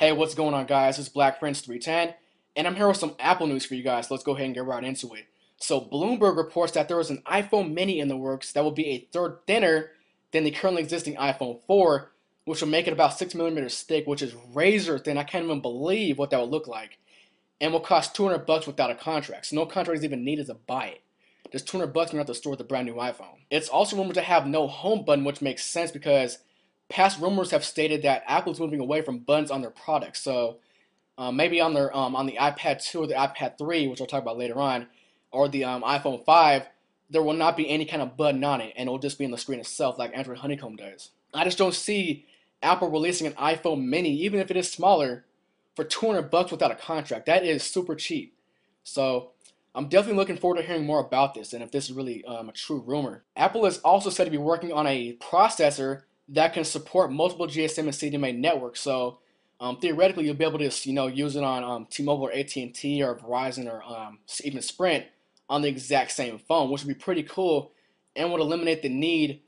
Hey, what's going on, guys? It's Black Prince 310, and I'm here with some Apple news for you guys. Let's go ahead and get right into it. So, Bloomberg reports that there is an iPhone mini in the works that will be a third thinner than the currently existing iPhone 4, which will make it about 6mm thick, which is razor thin. I can't even believe what that would look like, and will cost $200 without a contract. So, no contract is even needed to buy it. Just $200 when you're at the store with a brand new iPhone. It's also rumored to have no home button, which makes sense because past rumors have stated that Apple's moving away from buttons on their products. So maybe on their on the iPad 2 or the iPad 3, which I'll talk about later on, or the iPhone 5, there will not be any kind of button on it, and it will just be in the screen itself, like Android Honeycomb does. I just don't see Apple releasing an iPhone Mini, even if it is smaller, for $200 without a contract. That is super cheap. So I'm definitely looking forward to hearing more about this and if this is really a true rumor. Apple is also said to be working on a processor that can support multiple GSM and CDMA networks. So theoretically, you'll be able to use it on T-Mobile or at&t or Verizon or even Sprint on the exact same phone, which would be pretty cool and would eliminate the need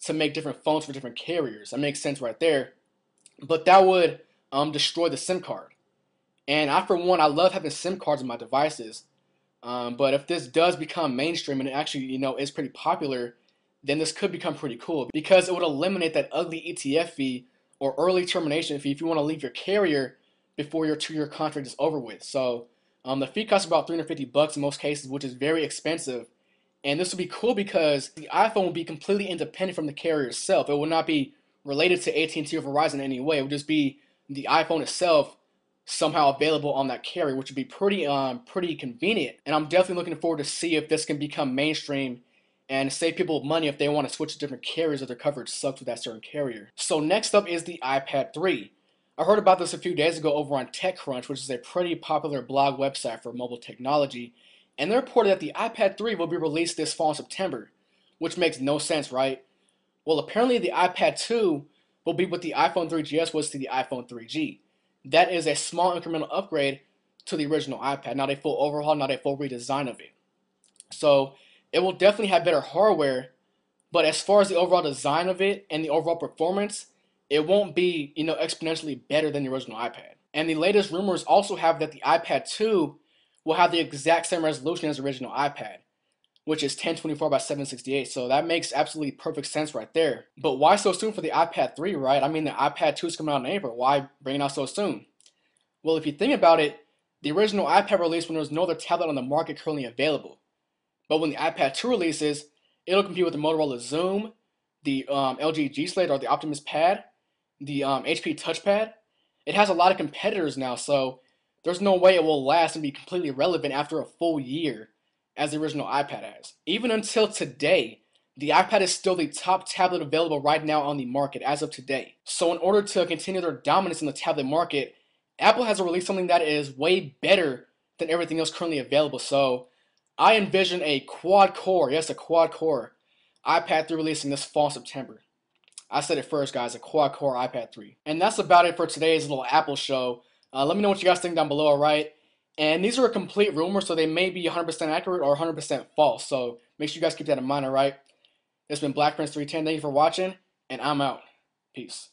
to make different phones for different carriers. That makes sense right there. But that would destroy the SIM card. And I, for one, I love having SIM cards in my devices. But if this does become mainstream and it actually, is pretty popular, then this could become pretty cool because it would eliminate that ugly ETF fee or early termination fee if you want to leave your carrier before your 2-year contract is over with. So the fee costs about $350 in most cases, which is very expensive. And this would be cool because the iPhone will be completely independent from the carrier itself. It will not be related to at&t or Verizon in any way. It would just be the iPhone itself somehow available on that carrier, which would be pretty convenient. And I'm definitely looking forward to see if this can become mainstream and save people money if they want to switch to different carriers if their coverage sucks with that certain carrier. So next up is the iPad 3. I heard about this a few days ago over on TechCrunch, which is a pretty popular blog website for mobile technology, and they reported that the iPad 3 will be released this fall in September, which makes no sense, right? Well, apparently the iPad 2 will be what the iPhone 3GS was to the iPhone 3G. That is a small incremental upgrade to the original iPad, not a full overhaul, not a full redesign of it. So it will definitely have better hardware, but as far as the overall design of it and the overall performance, it won't be, exponentially better than the original iPad. And the latest rumors also have that the iPad 2 will have the exact same resolution as the original iPad, which is 1024 by 768. So that makes absolutely perfect sense right there. But why so soon for the iPad 3, right? I mean, the iPad 2 is coming out in April. Why bring it out so soon? Well, if you think about it, the original iPad released when there was no other tablet on the market currently available. But when the iPad 2 releases, it'll compete with the Motorola Xoom, the LG G Slate or the Optimus Pad, the HP Touchpad. It has a lot of competitors now, so there's no way it will last and be completely relevant after a full year as the original iPad has. Even until today, the iPad is still the top tablet available right now on the market as of today. So in order to continue their dominance in the tablet market, Apple has to release something that is way better than everything else currently available. So I envision a quad-core, yes, a quad-core iPad 3 releasing this fall, September. I said it first, guys, a quad-core iPad 3. And that's about it for today's little Apple show. Let me know what you guys think down below, alright? And these are a complete rumor, so they may be 100% accurate or 100% false. So make sure you guys keep that in mind, alright? This has been Black Prince 310. Thank you for watching, and I'm out. Peace.